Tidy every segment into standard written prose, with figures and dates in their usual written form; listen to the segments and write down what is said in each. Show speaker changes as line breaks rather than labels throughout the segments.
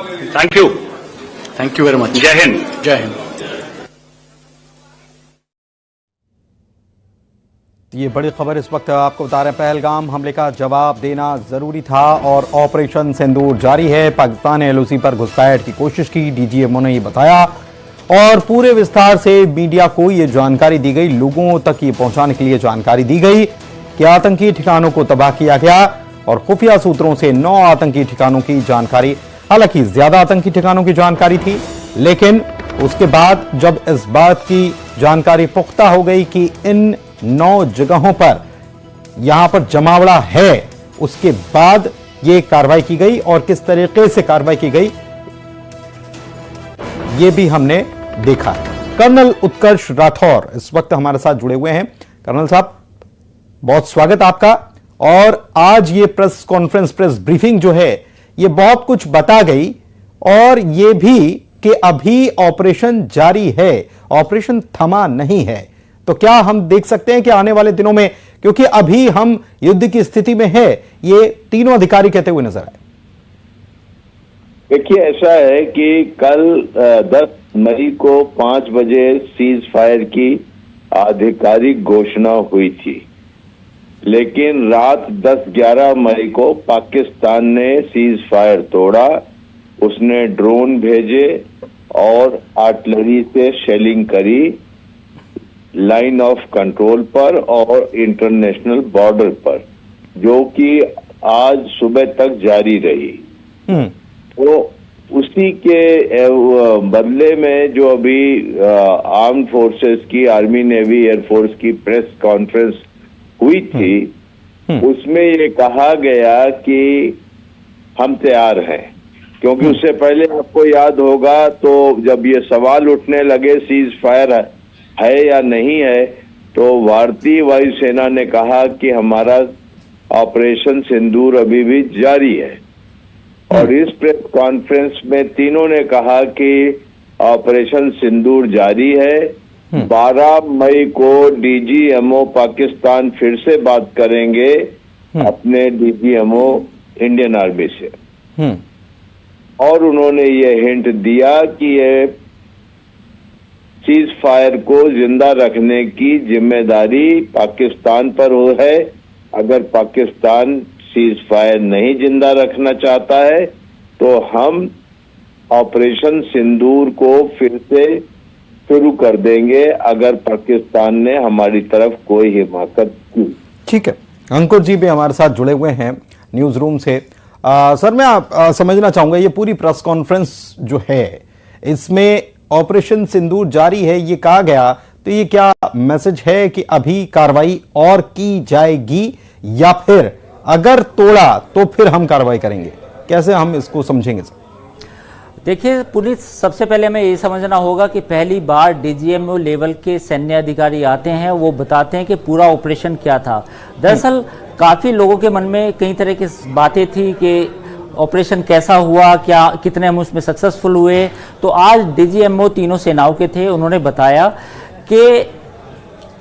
Thank you very much.
जय हिंद।
जय हिंद।
ये बड़ी खबर इस वक्त आपको बता रहे हैं, पहलगाम हमले का जवाब देना जरूरी था और ऑपरेशन सिंदूर जारी है। पाकिस्तान ने एलओसी पर घुसपैठ की कोशिश की, डीजीएमओ ने ये बताया और पूरे विस्तार से मीडिया को ये जानकारी दी गई, लोगों तक ये पहुंचाने के लिए जानकारी दी गई कि आतंकी ठिकानों को तबाह किया गया और खुफिया सूत्रों से 9 आतंकी ठिकानों की जानकारी, हालांकि ज्यादा आतंकी ठिकानों की जानकारी थी, लेकिन उसके बाद जब इस बात की जानकारी पुख्ता हो गई कि इन 9 जगहों पर यहां पर जमावड़ा है, उसके बाद यह कार्रवाई की गई और किस तरीके से कार्रवाई की गई यह भी हमने देखा। कर्नल उत्कर्ष राठौर इस वक्त हमारे साथ जुड़े हुए हैं। कर्नल साहब, बहुत स्वागत आपका। और आज ये प्रेस कॉन्फ्रेंस, प्रेस ब्रीफिंग जो है, ये बहुत कुछ बता गई और ये भी कि अभी ऑपरेशन जारी है, ऑपरेशन थमा नहीं है। तो क्या हम देख सकते हैं कि आने वाले दिनों में, क्योंकि अभी हम युद्ध की स्थिति में है, ये तीनों अधिकारी कहते हुए नजर आए?
देखिए, ऐसा है कि कल 10 मई को 5 बजे सीज फायर की आधिकारिक घोषणा हुई थी, लेकिन रात 10-11 मई को पाकिस्तान ने सीज फायर तोड़ा। उसने ड्रोन भेजे और आर्टिलरी से शेलिंग करी लाइन ऑफ कंट्रोल पर और इंटरनेशनल बॉर्डर पर, जो कि आज सुबह तक जारी रही। तो उसी के बदले में जो अभी आर्म्ड फोर्सेस की, आर्मी, नेवी, एयरफोर्स की प्रेस कॉन्फ्रेंस हुई थी, उसमें ये कहा गया कि हम तैयार हैं। क्योंकि उससे पहले आपको याद होगा, तो जब ये सवाल उठने लगे सीज फायर है या नहीं है, तो भारतीय वायुसेना ने कहा कि हमारा ऑपरेशन सिंदूर अभी भी जारी है। और इस प्रेस कॉन्फ्रेंस में तीनों ने कहा कि ऑपरेशन सिंदूर जारी है। 12 मई को डीजीएमओ पाकिस्तान फिर से बात करेंगे अपने डीजीएमओ इंडियन आर्मी से, और उन्होंने ये हिंट दिया कि ये सीज फायर को जिंदा रखने की जिम्मेदारी पाकिस्तान पर है। अगर पाकिस्तान सीज फायर नहीं जिंदा रखना चाहता है तो हम ऑपरेशन सिंदूर को फिर से शुरू कर देंगे, अगर पाकिस्तान ने हमारी तरफ कोई हिमाकत की।
ठीक है, अंकुर जी भी हमारे साथ जुड़े हुए हैं न्यूज रूम से। सर, मैं समझना चाहूंगा, ये पूरी प्रेस कॉन्फ्रेंस जो है, इसमें ऑपरेशन सिंदूर जारी है ये कहा गया, तो ये क्या मैसेज है कि अभी कार्रवाई और की जाएगी, या फिर अगर तोड़ा तो फिर हम कार्रवाई करेंगे? कैसे हम इसको समझेंगे सर?
देखिए पुलिस, सबसे पहले हमें ये समझना होगा कि पहली बार डीजीएमओ लेवल के सैन्य अधिकारी आते हैं, वो बताते हैं कि पूरा ऑपरेशन क्या था। दरअसल काफ़ी लोगों के मन में कई तरह की बातें थी कि ऑपरेशन कैसा हुआ, क्या कितने हम उसमें सक्सेसफुल हुए। तो आज डीजीएमओ तीनों सेनाओं के थे, उन्होंने बताया कि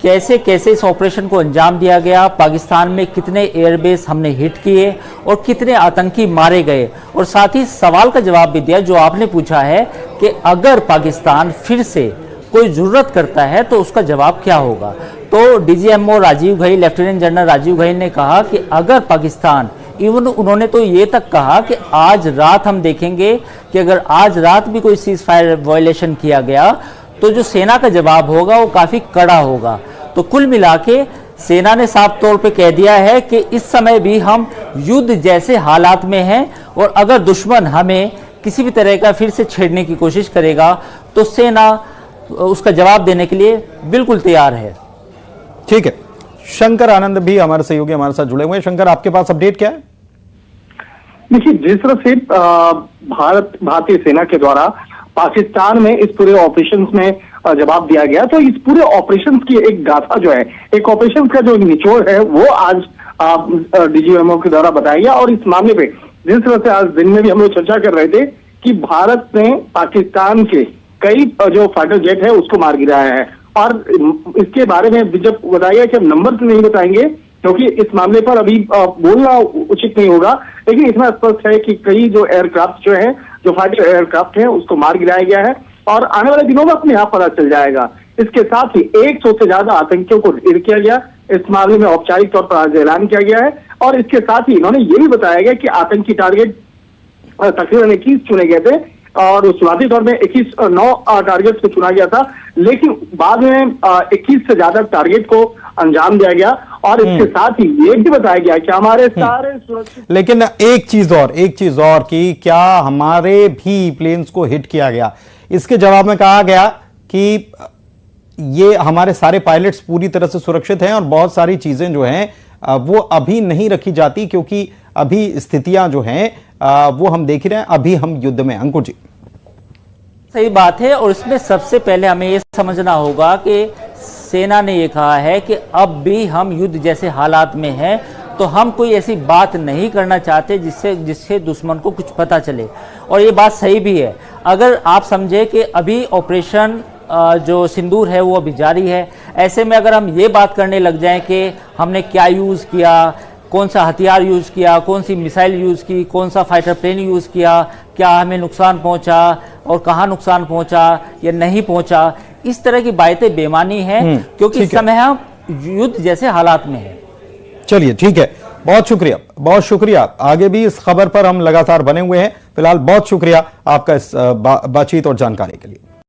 कैसे कैसे इस ऑपरेशन को अंजाम दिया गया, पाकिस्तान में कितने एयरबेस हमने हिट किए और कितने आतंकी मारे गए, और साथ ही सवाल का जवाब भी दिया जो आपने पूछा है कि अगर पाकिस्तान फिर से कोई ज़रूरत करता है तो उसका जवाब क्या होगा। तो DGMO Rajiv Ghai, lieutenant general Rajiv Ghai ने कहा कि अगर पाकिस्तान, इवन उन्होंने तो ये तक कहा कि आज रात हम देखेंगे कि अगर आज रात भी कोई सीज फायर वायलेशन किया गया तो जो सेना का जवाब होगा वो काफ़ी कड़ा होगा। तो कुल मिला के सेना ने साफ तौर पे कह दिया है कि इस समय भी हम युद्ध जैसे हालात में हैं, और अगर दुश्मन हमें किसी भी तरह का फिर से छेड़ने की कोशिश करेगा तो सेना उसका जवाब देने के लिए बिल्कुल तैयार है।
ठीक है, शंकर आनंद भी हमारे सहयोगी हमारे साथ जुड़े हुए हैं। शंकर, आपके पास अपडेट क्या है?
देखिए, जिस तरह से भारतीय सेना के द्वारा पाकिस्तान में इस पूरे ऑपरेशन में जवाब दिया गया, तो इस पूरे ऑपरेशन की एक गाथा जो है, एक ऑपरेशन का जो निचोड़ है, वो आज डीजीएमओ के द्वारा बताया गया। और इस मामले पे जिस तरह से आज दिन में भी हम लोग चर्चा कर रहे थे कि भारत ने पाकिस्तान के कई जो फाइटर जेट है उसको मार गिराया है, और इसके बारे में जब बताया कि हम नंबर तो नहीं बताएंगे क्योंकि इस मामले पर अभी बोलना उचित नहीं होगा, लेकिन इतना स्पष्ट है कि कई जो एयरक्राफ्ट जो है जो फाइटर एयरक्राफ्ट है उसको मार गिराया गया है और आने वाले दिनों में अपने आप पता चल जाएगा। इसके साथ ही 100 से ज्यादा आतंकियों को ढेर किया गया। इस मामले में औपचारिक तौर पर आज ऐलान किया गया है और इसके साथ ही इन्होंने ये भी बताया गया कि आतंकी टारगेट तकरीबन 21 चुने गए थे और शुरुआती तौर में 9 टारगेट्स को चुना गया था, लेकिन बाद में 21 से ज्यादा टारगेट को अंजाम दिया गया और इसके साथ ही ये भी बताया गया कि हमारे सारे सुरक्षित।
लेकिन एक चीज और कि क्या हमारे भी प्लेन्स को हिट किया गया? इसके जवाब में कहा गया कि ये हमारे सारे पायलट्स पूरी तरह से सुरक्षित हैं और बहुत सारी चीजें जो हैं वो अभी नहीं रखी जाती क्योंकि अभी स्थितियां जो हैं वो हम देख रहे हैं, अभी हम युद्ध में। अंकुर जी,
सही बात है और इसमें सबसे पहले हमें ये समझना होगा कि सेना ने ये कहा है कि अब भी हम युद्ध जैसे हालात में हैं, तो हम कोई ऐसी बात नहीं करना चाहते जिससे दुश्मन को कुछ पता चले। और ये बात सही भी है। अगर आप समझे कि अभी ऑपरेशन जो सिंदूर है वो अभी जारी है, ऐसे में अगर हम ये बात करने लग जाएं कि हमने क्या यूज़ किया, कौन सा हथियार यूज़ किया, कौन सी मिसाइल यूज़ की, कौन सा फाइटर प्लेन यूज़ किया, क्या हमें नुकसान पहुंचा और कहाँ नुकसान पहुंचा या नहीं पहुंचा, इस तरह की बातें बेमानी है क्योंकि इस समय हम युद्ध जैसे हालात में है।
चलिए ठीक है, बहुत शुक्रिया। आगे भी इस खबर पर हम लगातार बने हुए हैं। फिलहाल बहुत शुक्रिया आपका इस बातचीत और जानकारी के लिए।